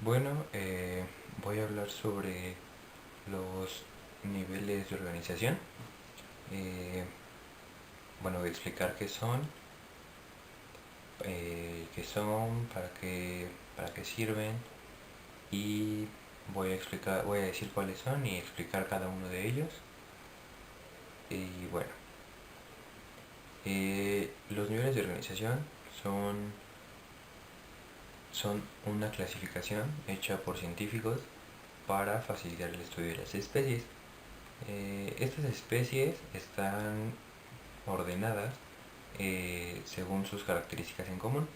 Bueno, voy a hablar sobre los niveles de organización. Eh, bueno, voy a explicar qué son, para qué sirven y voy a decir cuáles son y explicar cada uno de ellos. Y bueno, los niveles de organización son, son una clasificación hecha por científicos para facilitar el estudio de las especies. Estas especies están ordenadas según sus características en común.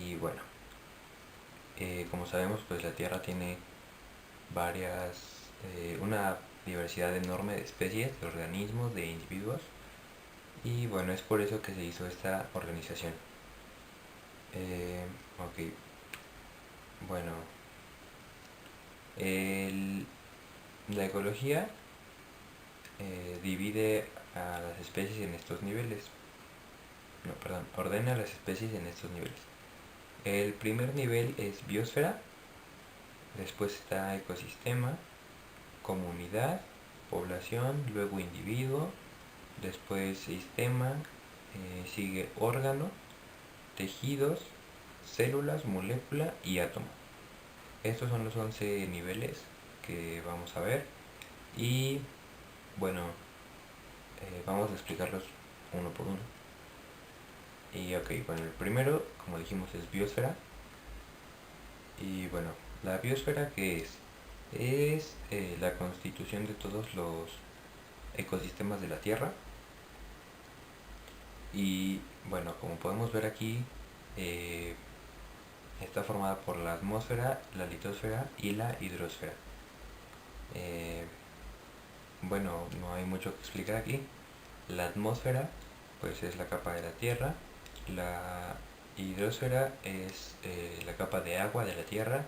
Y bueno, como sabemos, pues la Tierra tiene una diversidad enorme de especies, de organismos, de individuos. Y bueno, es por eso que se hizo esta organización. Ok, bueno, el- la ecología divide a las especies en estos niveles. No, perdón, ordena las especies en estos niveles. El primer nivel es biosfera, después está ecosistema, comunidad, población, luego individuo, después sistema, sigue órgano, tejidos, células, molécula y átomo. Estos son los 11 niveles que vamos a ver y bueno, vamos a explicarlos uno por uno. Y ok, bueno, el primero, como dijimos, es biosfera. Y bueno, la biosfera, ¿qué es? Es la constitución de todos los ecosistemas de la Tierra. Y bueno, como podemos ver aquí, eh, está formada por la atmósfera, la litosfera y la hidrosfera. Eh, bueno, no hay mucho que explicar aquí. La atmósfera, pues es la capa de la Tierra. La hidrosfera es la capa de agua de la Tierra.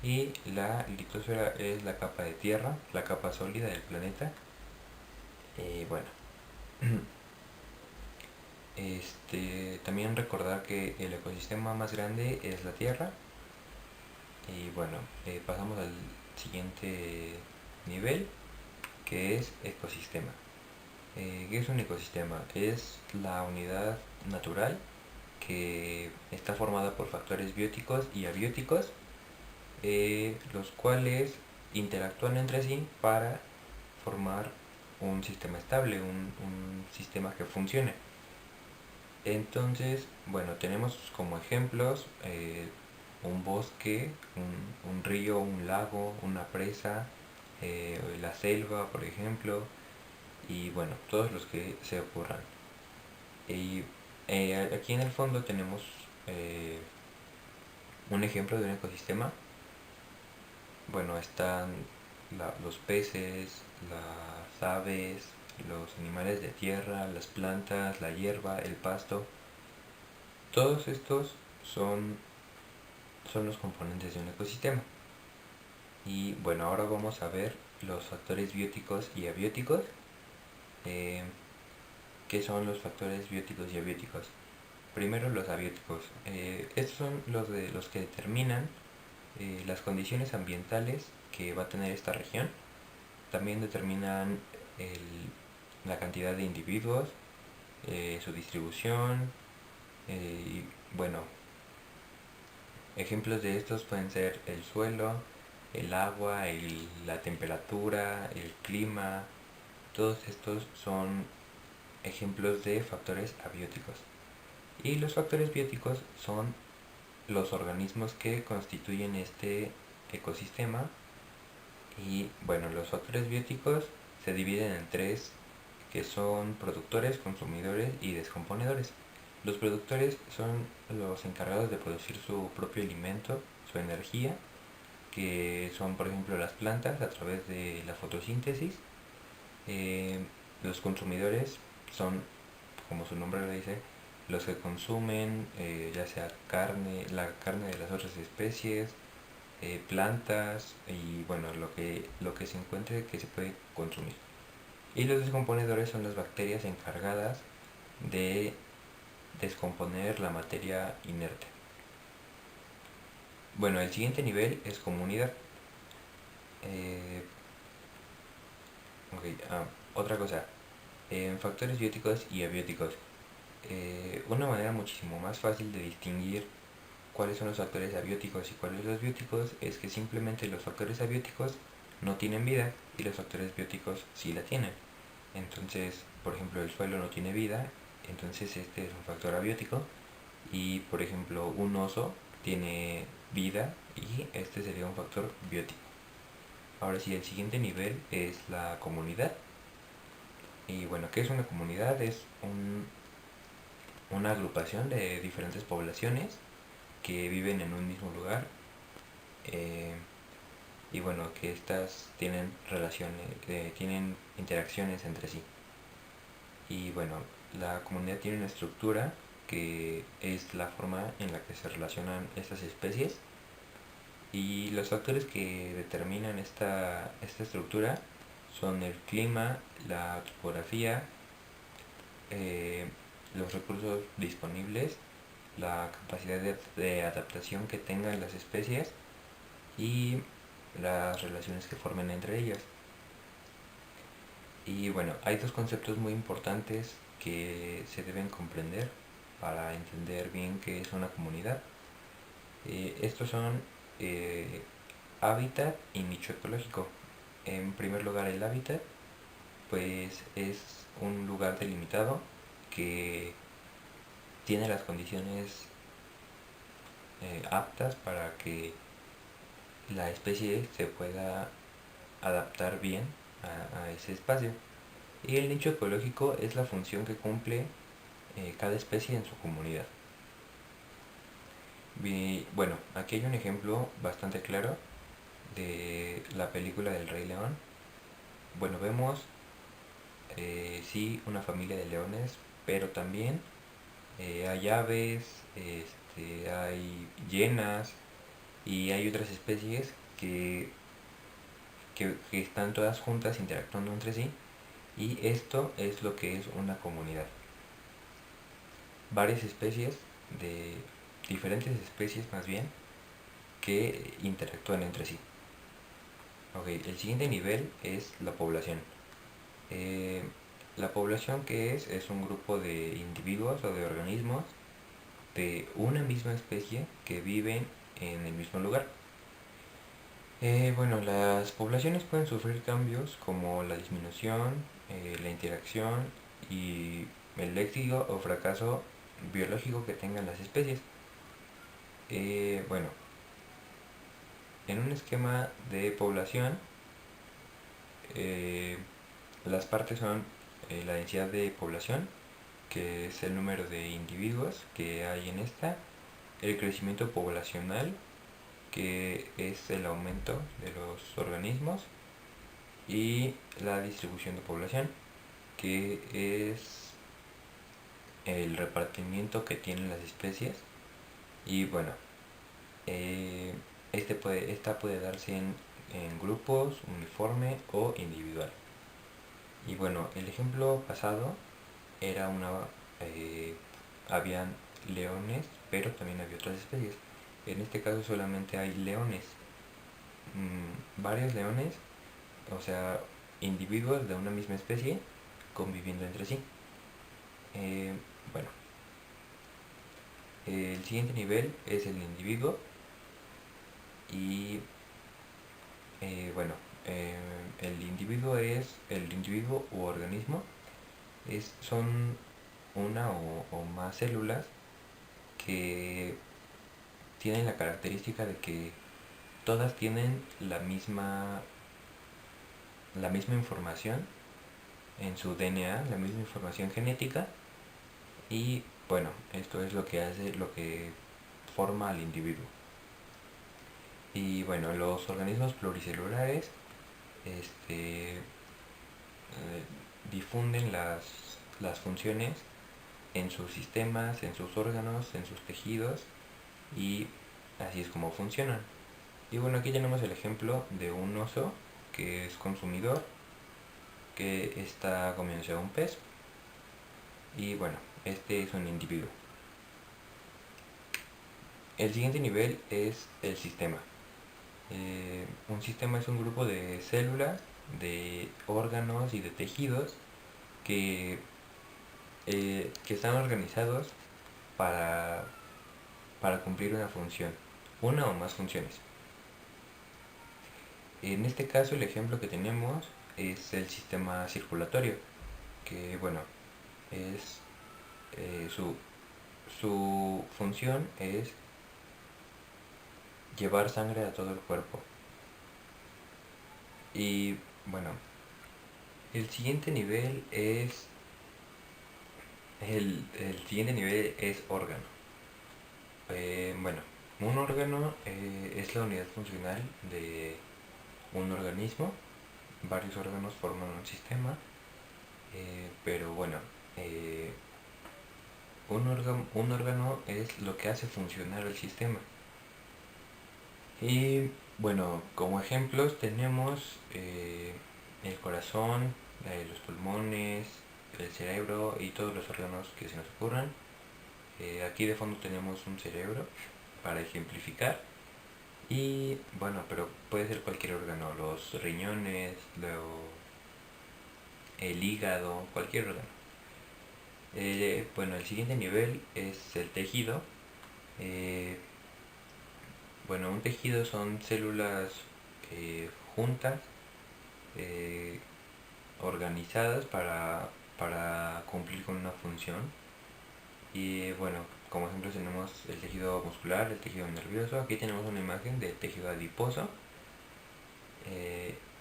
Y la litosfera es la capa de tierra, la capa sólida del planeta. Bueno, también recordar que el ecosistema más grande es la Tierra. Y bueno, pasamos al siguiente nivel, que es ecosistema. ¿Qué es un ecosistema? Es la unidad natural que está formada por factores bióticos y abióticos, los cuales interactúan entre sí para formar un sistema estable, un sistema que funcione. Entonces, bueno, tenemos como ejemplos un bosque, un río, un lago, una presa, la selva, por ejemplo, y bueno, todos los que se ocurran. Y aquí en el fondo tenemos eh, un ejemplo de un ecosistema. Bueno, están los peces, las aves, los animales de tierra, las plantas, la hierba, el pasto. Todos estos son, son los componentes de un ecosistema. Y bueno, ahora vamos a ver los factores bióticos y abióticos. Eh, ¿Qué son los factores bióticos y abióticos? Primero los abióticos. Estos son los que determinan las condiciones ambientales que va a tener esta región. También determinan la cantidad de individuos, su distribución, y bueno, ejemplos de estos pueden ser el suelo, el agua, la temperatura, el clima. Todos estos son ejemplos de factores abióticos. Y los factores bióticos son los organismos que constituyen este ecosistema. Y bueno, los factores bióticos se dividen en tres, que son productores, consumidores y descomponedores. Los productores son los encargados de producir su propio alimento, su energía, que son por ejemplo las plantas a través de la fotosíntesis. Eh, los consumidores son, como su nombre lo dice, los que consumen ya sea la carne de las otras especies, plantas y bueno, lo que se encuentre que se puede consumir. Y los descomponedores son las bacterias encargadas de descomponer la materia inerte. Bueno, el siguiente nivel es comunidad. Eh, ok, otra cosa. En factores bióticos y abióticos. Una manera muchísimo más fácil de distinguir cuáles son los factores abióticos y cuáles los bióticos es que simplemente los factores abióticos no tienen vida y los factores bióticos sí la tienen. Entonces, por ejemplo, el suelo no tiene vida, entonces este es un factor abiótico. Y por ejemplo, un oso tiene vida y este sería un factor biótico. Ahora sí, el siguiente nivel es la comunidad. Y bueno, ¿qué es una comunidad? Es una agrupación de diferentes poblaciones que viven en un mismo lugar, eh, y bueno, que estas tienen relaciones, tienen interacciones entre sí. Y bueno, la comunidad tiene una estructura que es la forma en la que se relacionan estas especies, y los factores que determinan esta estructura son el clima, la topografía, eh, los recursos disponibles, la capacidad de adaptación que tengan las especies y las relaciones que formen entre ellas. Y bueno, hay dos conceptos muy importantes que se deben comprender para entender bien qué es una comunidad. Estos son eh, hábitat y nicho ecológico. En primer lugar, el hábitat pues es un lugar delimitado que tiene las condiciones aptas para que la especie se pueda adaptar bien a ese espacio. Y el nicho ecológico es la función que cumple cada especie en su comunidad. Bueno, aquí hay un ejemplo bastante claro de la película del Rey León. Bueno, vemos sí una familia de leones, pero también hay aves, hay hienas y hay otras especies que están todas juntas interactuando entre sí, y esto es lo que es una comunidad. Varias especies, de diferentes especies más bien, que interactúan entre sí. Ok, el siguiente nivel es la población. Eh, la población, que es un grupo de individuos o de organismos de una misma especie que viven en el mismo lugar. Bueno, las poblaciones pueden sufrir cambios como la disminución, la interacción y el éxito o fracaso biológico que tengan las especies. Bueno, en un esquema de población, eh, las partes son la densidad de población, que es el número de individuos que hay en esta, el crecimiento poblacional, que es el aumento de los organismos, y la distribución de población, que es el repartimiento que tienen las especies. Y bueno, eh, esta puede darse en grupos, uniforme o individual. Y bueno, el ejemplo pasado era eh, habían leones, pero también había otras especies. En este caso solamente hay leones, varios leones, o sea, individuos de una misma especie conviviendo entre sí. Eh, bueno, el siguiente nivel es el individuo. Y bueno, el individuo u organismo, son una o más células que tienen la característica de que todas tienen la misma información en su DNA, la misma información genética. Y bueno, esto es lo que hace, lo que forma al individuo. Y bueno, los organismos pluricelulares difunden las funciones en sus sistemas, en sus órganos, en sus tejidos, y así es como funcionan. Y bueno, aquí tenemos el ejemplo de un oso que es consumidor, que está comiéndose a un pez. Y bueno, este es un individuo. el siguiente nivel es el sistema. Un sistema es un grupo de células, de órganos y de tejidos que, que están organizados para, para cumplir una función, una o más funciones. En este caso el ejemplo que tenemos es el sistema circulatorio, que bueno, es eh, su, su función es llevar sangre a todo el cuerpo. Y bueno, el siguiente nivel es el siguiente nivel es órgano. Bueno, un órgano es la unidad funcional de un organismo. Varios órganos forman un sistema, pero bueno, eh, un órgano es lo que hace funcionar el sistema. Y bueno, como ejemplos tenemos el corazón, los pulmones, el cerebro y todos los órganos que se nos ocurran. Aquí de fondo tenemos un cerebro para ejemplificar. Y bueno, pero puede ser cualquier órgano, los riñones, el hígado, cualquier órgano. Bueno, el siguiente nivel es el tejido. Eh, bueno, un tejido son células juntas, eh, organizadas para cumplir con una función. Y bueno, como ejemplo tenemos el tejido muscular, el tejido nervioso. Aquí tenemos una imagen del tejido adiposo.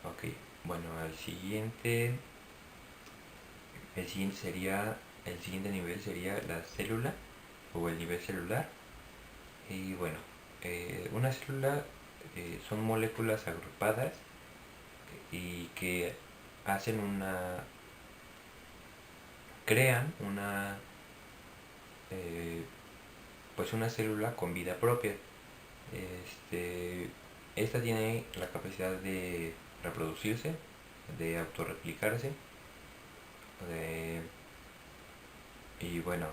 Ok, bueno, el siguiente sería, el siguiente nivel sería la célula o el nivel celular. Y bueno, una célula son moléculas agrupadas y que hacen crean eh, pues una célula con vida propia. Este, esta tiene la capacidad de reproducirse, de autorreplicarse, de, y bueno,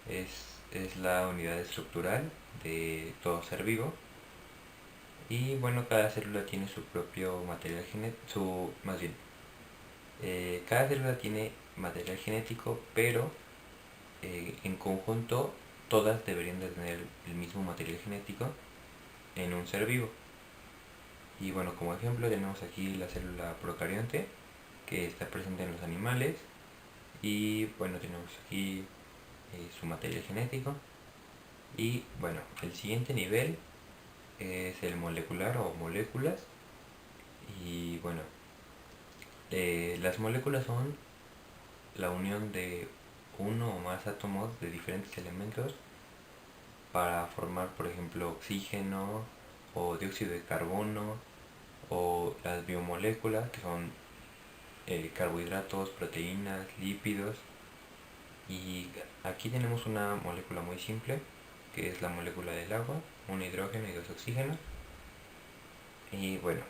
es la unidad estructural de todo ser vivo. Y bueno, cada célula tiene su propio material genético, más bien, cada célula tiene material genético, pero en conjunto todas deberían de tener el mismo material genético en un ser vivo. Y bueno, como ejemplo tenemos aquí la célula procarionte que está presente en los animales. Y bueno, tenemos aquí su material genético. Y bueno, el siguiente nivel es el molecular o moléculas. Y bueno, las moléculas son la unión de uno o más átomos de diferentes elementos para formar, por ejemplo, oxígeno o dióxido de carbono, o las biomoléculas, que son carbohidratos, proteínas, lípidos. Y aquí tenemos una molécula muy simple, que es la molécula del agua, un hidrógeno y dos oxígenos. Y bueno,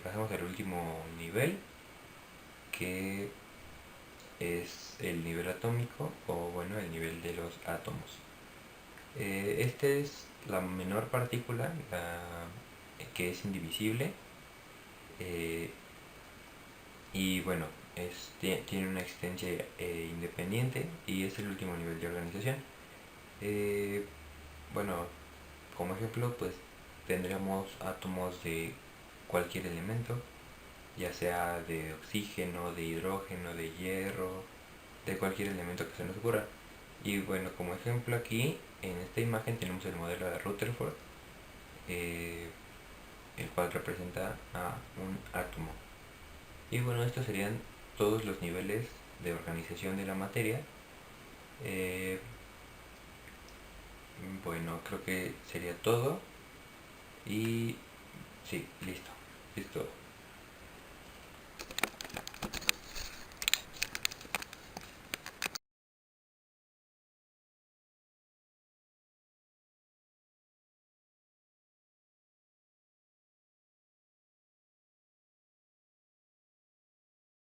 pasamos al último nivel, que es el nivel atómico, o bueno, el nivel de los átomos. Este es la menor partícula, que es indivisible, eh, y bueno, tiene una existencia independiente y es el último nivel de organización. Eh, bueno, como ejemplo, pues tendríamos átomos de cualquier elemento, ya sea de oxígeno, de hidrógeno, de hierro, de cualquier elemento que se nos ocurra. Y bueno, como ejemplo aquí, en esta imagen tenemos el modelo de Rutherford, eh, el cual representa a un átomo. Y bueno, estos serían todos los niveles de organización de la materia. Eh, bueno, creo que sería todo. Y sí, listo. Listo.